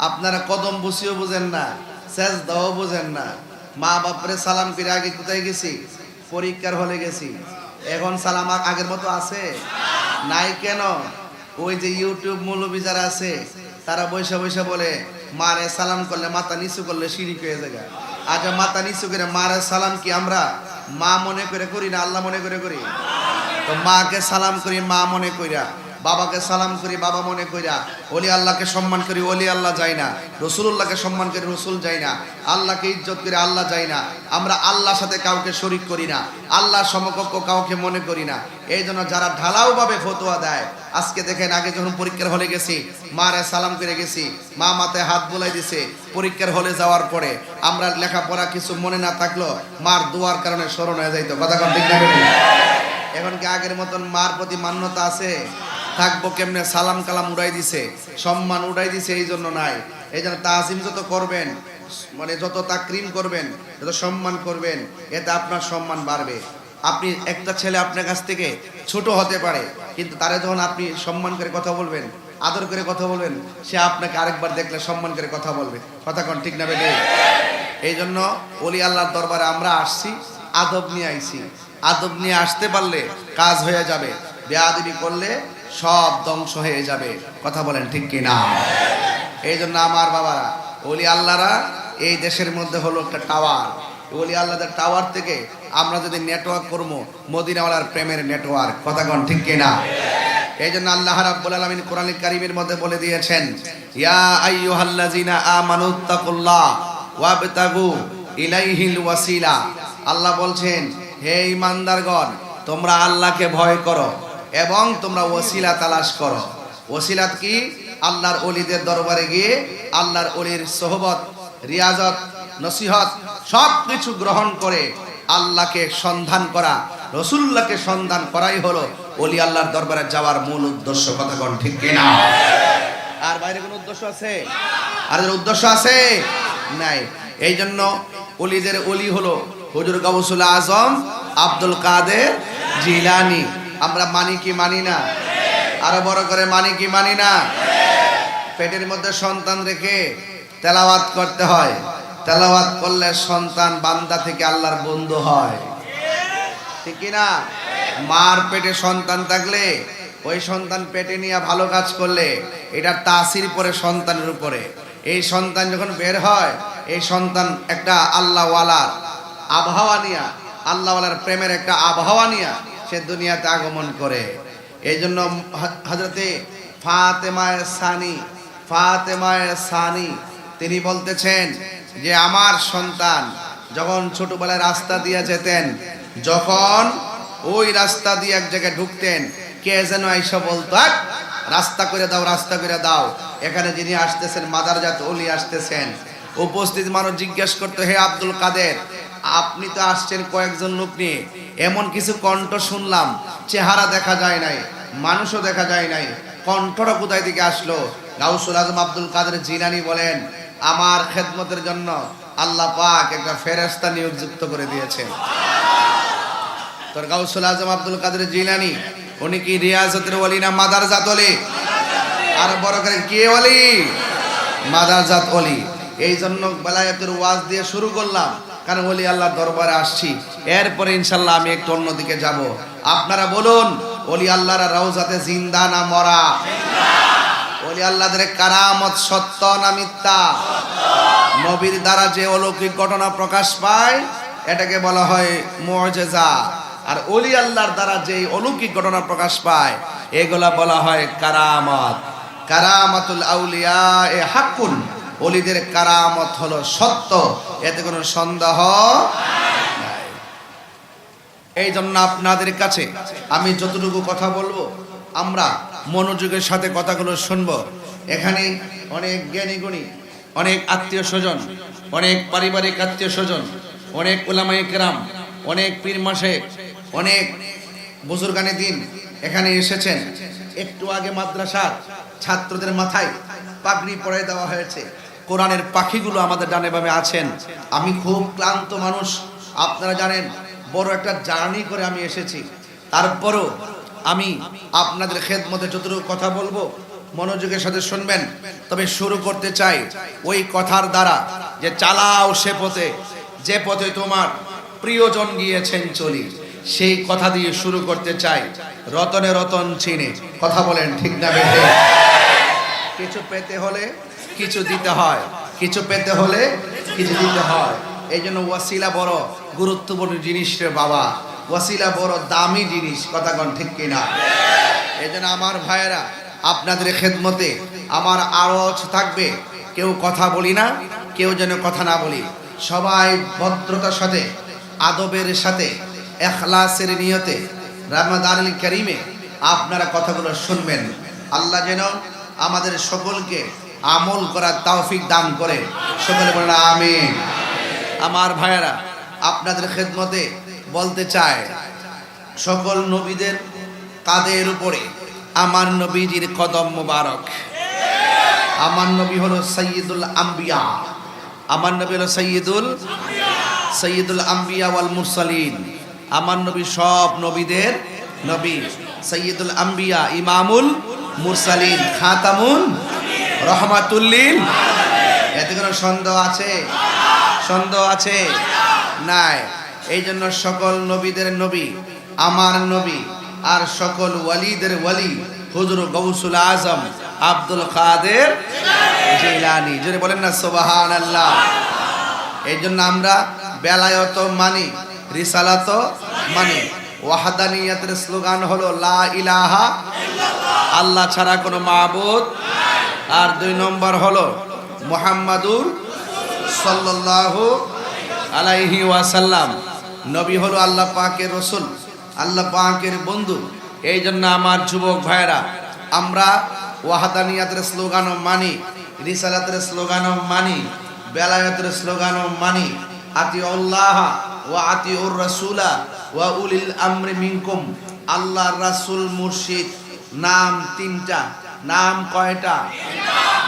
আপনারা কদম বসিও বুঝেন না, সেজদাও বুঝেন না। মা বাপরে সালাম করে আগে কোথায় গেছি? পরীক্ষার হলে গেছি। এখন সালাম আগের মতো আছে? নাই কেন? ওই যে ইউটিউব মৌলবী যারা আছে তারা বৈশা বৈশা বলে মারে সালাম করলে, মাথা নিচু করলে শিরিক হয়ে যায়। আচ্ছা, মাথা নিচু করে মারে সালাম কি আমরা মা মনে করে করি না আল্লাহ মনে করে করি? তো মাকে সালাম করি মা মনে কইরা, বাবাকে সালাম করি বাবা মনে কইরা, ওলি আল্লাহকে সম্মান করি ওলি আল্লাহ যাই না, রসুলুল্লাহকে সম্মান করি রসুল যাই না, আল্লাহকে ইজ্জত করে আল্লাহ যাই না। আমরা আল্লাহর সাথে কাউকে শরিক করি না, আল্লাহর সমকক্ষ কাউকে মনে করি না। এই জন্য যারা ঢালাওভাবে ফতোয়া দেয়, আজকে দেখেন আগে যখন পরীক্ষার হলে গেছি মারে সালাম করে গেছি, মা মাথায় হাত বোলাই দিছে। পরীক্ষার হলে যাওয়ার পরে আমরা লেখাপড়া কিছু মনে না থাকলো মার দোয়ার কারণে স্মরণ হয়ে যাইতো। কথা কোন ঠিক না? এখন কি আগের মতন মার প্রতি মান্যতা আছে? থাকবো কেমনে? সালাম কালাম উড়াই দিছে, সম্মান উড়াই দিছে, এই জন্য নাই। এই জন্য তাজিম যত করবেন, মানে যত তাকরিম করবেন, যত সম্মান করবেন, এতে আপনার সম্মান বাড়বে। আপনি একটা ছেলে আপনার কাছ থেকে ছোট হতে পারে, কিন্তু তারে যখন আপনি সম্মান করে কথা বলবেন, আদর করে কথা বলবেন, সে আপনাকে আরেকবার দেখলে সম্মান করে কথা বলবে। কথা কোন ঠিক না বেটে? এই জন্য ওলি আল্লাহর দরবারে আমরা আসছি, আদব নিয়ে আইছি। আদব নিয়ে আসতে পারলে কাজ হয়ে যাবে, বেয়াদবি করলে সব ধ্বংস হয়ে যাবে। কথা বলেন ঠিক কি না? এই জন্য আমার বাবারা, ওলি আল্লাহরা এই দেশের মধ্যে হলো একটা টাওয়ার। ওলি আল্লাহদের টাওয়ার থেকে আমরা যদি নেটওয়ার্ক করবো, মদিনাওয়ালার প্রেমের নেটওয়ার্ক। কথা কোন ঠিক কি না? এই জন্য আল্লাহ রাব্বুল আলামিন কোরআন কারীমের মধ্যে বলে দিয়েছেন, ইয়া আইয়ুহাল্লাযিনা আমানুত্তাকুল্লাহ ওয়াবতাগু ইলাইহিল ওয়াসিলা। আল্লাহ বলছেন, হে ঈমানদারগণ, তোমরা আল্লাহকে ভয় করো এবং তোমরা ওসিলা তালাশ করো। ওসিলাত কি? আল্লাহর ওলিদের দরবারে গিয়ে আল্লাহর ওলির সোহবত, রিয়াজত, নসিহত সব কিছু গ্রহণ করে আল্লাহকে সন্ধান করা, রসুল্লাহকে সন্ধান করাই হলো ওলি আল্লাহর দরবারে যাওয়ার মূল উদ্দেশ্য। কথা কোন ঠিক কিনা? আর বাইরে কোনো উদ্দেশ্য আছে? আর উদ্দেশ্য আছে? নাই। এই জন্য ওলিদের ওলি হলো হুজুর গাউসুল আজম আব্দুল কাদের জিলানী। আমরা মানি কি মানি না? আরো বড় করে মানি কি মানি না? পেটের মধ্যে সন্তান রেখে তেলাওয়াত করতে হয়। তেলাওয়াত করলে সন্তান বান্দা থেকে আল্লাহর বন্ধু হয়, ঠিক কি না? মার পেটে সন্তান থাকলে ওই সন্তান পেটে নিয়ে ভালো কাজ করলে এটার তাসির পড়ে সন্তানের উপরে। এই সন্তান যখন বের হয়, এই সন্তান একটা আল্লাহওয়ালার আবহাওয়া নিয়া, আল্লাহওয়ালার প্রেমের একটা আবহাওয়া নিয়া সে দুনিয়াতে আগমন করে। এই জন্য হযরতে ফাতেমায়ে সানি তিনি বলতেছেন যে আমার সন্তান যখন ছোটবেলায় রাস্তা দিয়ে যেতেন, যখন ওই রাস্তা দিয়ে এক জায়গায় ঢুকতেন, কে যেন আইসা বলতো, রাস্তা করে দাও, রাস্তা করে দাও, এখানে যিনি আসতেছেন মাদারজাত ওলি আসতেছেন। উপস্থিত মানুষ জিজ্ঞেস করতো, হে আব্দুল কাদের, আপনি তো আসছেন কয়েকজন লোক নিয়ে, এমন কিছু কণ্ঠ শুনলাম, চেহারা দেখা যায় নাই, মানুষও দেখা যায় নাই, কণ্ঠটা কোথায় থেকে আসলো? গাউসুল আজম আব্দুল কাদের জিলানী বলেন, আমার খেদমতের জন্য আল্লাহ পাক একটা ফেরেশতা নিযুক্ত করে দিয়েছেন। তোর গাউসুল আজম আব্দুল কাদের জিলানী উনি কি রিয়াজতের ওলি না মাদারজাত ওলি? আর বড় করে কে ওলি? মাদারজাত ওলি। এই জন্য বেলায়েতের ওয়াজ দিয়ে শুরু করলাম, কারণ ওলি আল্লাহর দরবারে আসছি। এরপরে ইনশাআল্লাহ আমি একটু অন্যদিকে যাব। আপনারা বলুন, ওলি আল্লাহর রওজাতে জিন্দা না মরা? ওলি আল্লাহদের কারামত সত্য না মিথ্যা? নবীর দ্বারা যে অলৌকিক ঘটনা প্রকাশ পায় এটাকে বলা হয় মুআজিজা, আর ওলি আল্লাহর দ্বারা যে অলৌকিক ঘটনা প্রকাশ পায় এগুলা বলা হয় কারামত। কারামাতুল আউলিয়া এ হাক্কুন, ওলিদের কারামত হলো সত্য, এতে কোনো সন্দেহ নাই। এই জন্য আপনাদের কাছে আমি যতটুকু কথা বলবো, আমরা মনোযোগের সাথে কথাগুলো শুনবো। এখানে অনেক জ্ঞানী গুণী, অনেক আত্মীয় স্বজন, অনেক পারিবারিক আত্মীয় স্বজন, অনেক উলামায়ে কেরাম, অনেক পীর মাশায়েখ, অনেক বুজুর্গানে দিন এখানে এসেছেন। একটু আগে মাদ্রাসার ছাত্রদের মাথায় পাগড়ি পরিয়ে দেওয়া হয়েছে। কোরআনের পাখিগুলো আমাদের ডানে বামে আছেন। আমি খুব ক্লান্ত মানুষ, আপনারা জানেন, বড় একটা জার্নি করে আমি এসেছি। তারপরও আমি আপনাদের খেদমতে যতটুকু কথা বলবো মনোযোগের সাথে শুনবেন। তবে শুরু করতে চাই ওই কথার দ্বারা যে চালাও সে পথে, যে পথে তোমার প্রিয়জন গিয়েছেন চলি, সেই কথা দিয়ে শুরু করতে চাই। রতনে রতন চিনে, কথা বলেন ঠিক না বেঠে? কিছু পেতে হলে কিছু দিতে হয়, কিছু পেতে হলে কিছু দিতে হয়। এই জন্য ওয়াসিলা বড় গুরুত্বপূর্ণ জিনিস রে বাবা, ওয়াসিলা বড় দামি জিনিস, কথা কন ঠিক কিনা? এই জন্য আমার ভাইয়েরা, আপনাদের খেদমতে আমার আওয়াজ থাকবে, কেউ কথা বলি না, কেউ যেন কথা না বলি, সবাই ভদ্রতার সাথে, আদবের সাথে, ইখলাসের নিয়তে রমাদানুল কারীমে আপনারা কথাগুলো শুনবেন। আল্লাহ যেন আমাদের সকলকে আমল করার তৌফিক দান করে, সকলে বলেন আমিন। আমার ভাইয়েরা, আপনাদের খেদমতে বলতে চায়, সকল নবীদের কাঁধের উপরে আমার নবীজির কদম মোবারক। আমার নবী হলো সাইয়্যিদুল আম্বিয়া, আমার নবী হলো সৈয়দুল আম্বিয়া ওয়াল মুরসালিন। আমার নবী সব নবীদের নবী, সৈয়দুল আম্বিয়া, ইমামুল মুরসালিন, খাতামুন রহমাতুল লিল। এতে কোনো সন্দেহ আছে? সন্দেহ আছে? নাই। এই জন্য সকল নবীদের নবী আমার নবী, আর সকল ওয়ালিদের ওয়ালি হুজুর গৌসুল আজম আব্দুল কাদের জিলানী। জোরে বলেন না সুবহানাল্লাহ। এই জন্য আমরা বেলায়ত মানি, রিসালাত মানি। ওয়াহদানিয়াতের স্লোগান হলো লা ইলাহা ইল্লাল্লাহ, আল্লাহ ছাড়া কোনো মাবুদ। আর 2 নম্বর হলো মুহাম্মাদুর সাল্লাল্লাহু আলাইহি ওয়াসাল্লাম। নবী হলো আল্লাহ পাকের রাসূল, আল্লাহ পাকের বন্ধু। এই জন্য আমার যুবক ভাইরা, আমরা ওয়াহদানিয়াতের স্লোগানও মানি, রিসালাতের স্লোগানও মানি, বেলায়েতের স্লোগানও মানি। আতিউল্লাহ ওয়া আতিউর রাসূলা ওয়া উলিল আমরি মিনকুম। আল্লাহর রাসূল মুর্শিদ নাম 3টা। নাম কয়টা?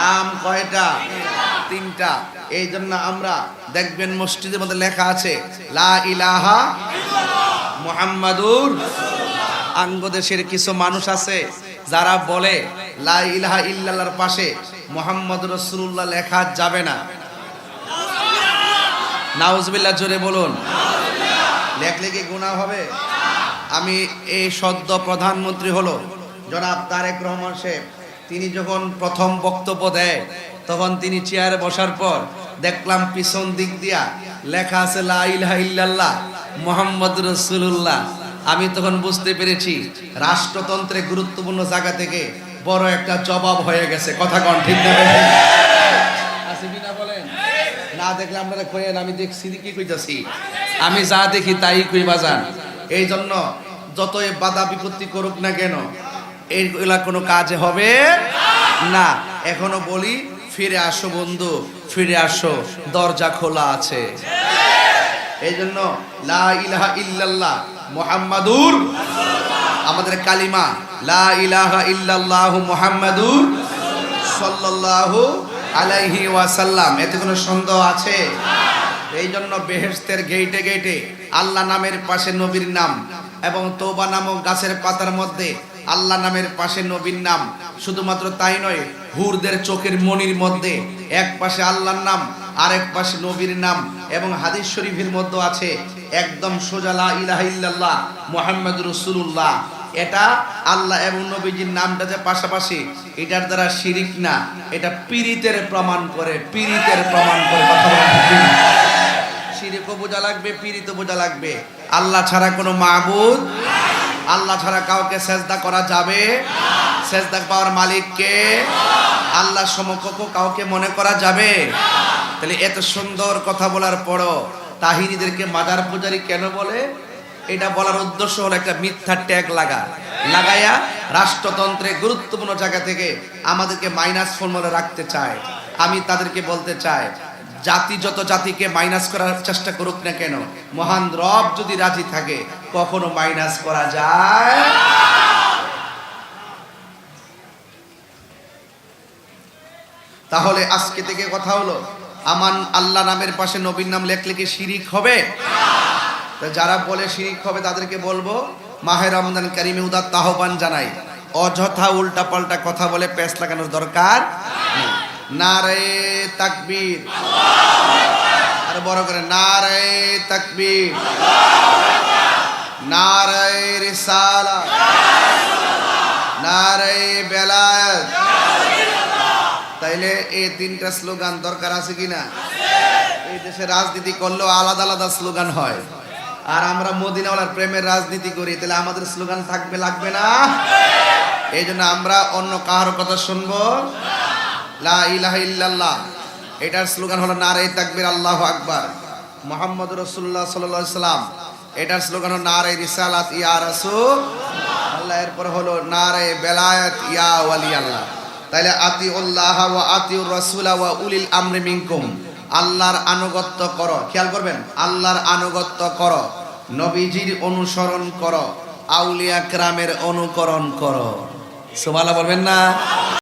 নাম কয়টা? 3টা। এই জন্য আমরা দেখবেন মসজিদের মধ্যে লেখা আছে লা ইলাহা ইল্লাল্লাহ মুহাম্মাদুর রাসূলুল্লাহ। আঙ্গদেশের কিছু মানুষ আছে যারা বলে লা ইলাহা ইল্লাল্লাহর পাশে মুহাম্মাদুর রাসূলুল্লাহ লেখা যাবে না। নাউজুবিল্লাহ, জোরে বলুন। লেখলে কি গুনাহ হবে? আমি এই সদ্য প্রধানমন্ত্রী হলো জনাব তারেক রহমান সাহেব, তিনি যখন প্রথম বক্তব্য দেয়, তখন তিনি চেয়ারে বসার পর দেখলাম পিছন দিক দিয়া লেখা আছে লা ইলাহা ইল্লাল্লাহ মুহাম্মাদুর রাসূলুল্লাহ। আমি তখন বুঝতে পেরেছি রাষ্ট্রতন্ত্রে গুরুত্বপূর্ণ জায়গা থেকে বড় একটা জবাব হয়ে গেছে, কথা কন ঠিক না? আছে কিনা বলেন? না দেখলে আপনারা কইেন আমি দেখছি কি কইতাছি, আমি যা দেখি তাই কই বাজান। এই জন্য যতই বাধা বিপত্তি করুক না কেন, এইগুলা কোনো কাজে হবে না। এখনো বলি ফিরে আসো বন্ধু, ফিরে আসো, দরজা খোলা আছে। এই জন্য লা ইলাহা ইল্লাল্লাহ মুহাম্মাদুর রাসূলুল্লাহ, আমাদের কালিমা লা ইলাহা ইল্লাল্লাহু মুহাম্মাদুর সাল্লাল্লাহু আলাইহি ওয়াসাল্লাম। এতে কোনো সন্দেহ আছে? এই জন্য বেহেশতের গেটে গেটে আল্লাহ নামের পাশে নবীর নাম, এবং তওবা নামক গাছের পাতার মধ্যে আল্লাহ নামের পাশে নবীর নাম। শুধুমাত্র তাই নয়, হুরদের চোখের মনির মধ্যে এক পাশে আল্লাহর নাম, আরেক পাশে নবীর নাম। এবং হাদিস শরীফের মধ্যে আছে একদম সোজা লা ইলাহা ইল্লাল্লাহ মুহাম্মাদুর রাসূলুল্লাহ। এটা আল্লাহ এবং নবীজির নামটা যে পাশাপাশি, এটার দ্বারা শিরিক না, এটা পীরিতের প্রমাণ করে, পীরিতের প্রমাণ করে। কথা বলেন, শিরিকও বোঝা লাগবে, পীরিতও বোঝা লাগবে। আল্লাহ ছাড়া কোনো মাবুদ, আল্লাহ ছাড়া কাউকে সেজদা করা যাবে না। সেজদা পাওয়ার মালিক কে? আল্লাহ সমকক্ষ কাউকে মনে করা যাবে না। তাহলে এত সুন্দর কথা বলার পরও তাহিনীদেরকে মাজার পূজারী কেন বলে? এটা বলার উদ্দেশ্য হলো একটা মিথ্যা ট্যাগ লাগায়া রাষ্ট্রতন্ত্রে গুরুত্বপূর্ণ জায়গা থেকে আমাদেরকে মাইনাস ফর্মুলা রাখতে চায়। আমি তাদেরকে বলতে চাই, জাতি যত জাতিকে মাইনাস করার চেষ্টা করুক না কেন, মহান রব যদি রাজি থাকে কখনো মাইনাস করা যায়। তাহলে আজকে থেকে কথা হলো, আমার আল্লাহ নামের পাশে নবীর নাম লেখলে কি শিরিক হবে? যারা বলে শিরিক হবে তাদেরকে বলবো মাহে রমজান কারিমে উদাত্ত আহ্বান জানাই, অযথা উল্টা পাল্টা কথা বলে পেঁচ লাগানোর দরকার নেই। নারে তাকবীর, আর বড় করে নারে তাকবীর, নারে রিসালাত, নারে বেলায়েত। তাইলে এই তিনটা স্লোগান দরকার আছে কিনা? এই দেশে রাজনীতি করলেও আলাদা আলাদা স্লোগান হয়, আর আমরা মদিনাওয়ালার প্রেমের রাজনীতি করি, তাহলে আমাদের স্লোগান থাকবে লাগবে না? এই জন্য আমরা অন্য কারোর কথা শুনবো লা ইলাহা ইল্লাল্লাহ, এটার স্লোগান হলো নারে তাকবীর আল্লাহু আকবার, মুহাম্মদুর রাসূলুল্লাহ সাল্লাল্লাহু আলাইহি সাল্লাম, এটার স্লোগান হলো নারে রিসালাত ইয়া রাসূল আল্লাহ, এরপর হলো নারে বেলায়েত ইয়া ওয়ালি আল্লাহ। তাইলে আতিউল্লাহ ওয়া আতিউর রাসূল ওয়া উলিল আমরি মিনকুম, আল্লাহর আনুগত্য করো, খেয়াল করবেন, আল্লাহর আনুগত্য করো, নবীজির অনুসরণ করো, আউলিয়া কেরামের অনুকরণ করো। সুবহানাল্লাহ বলবেন না?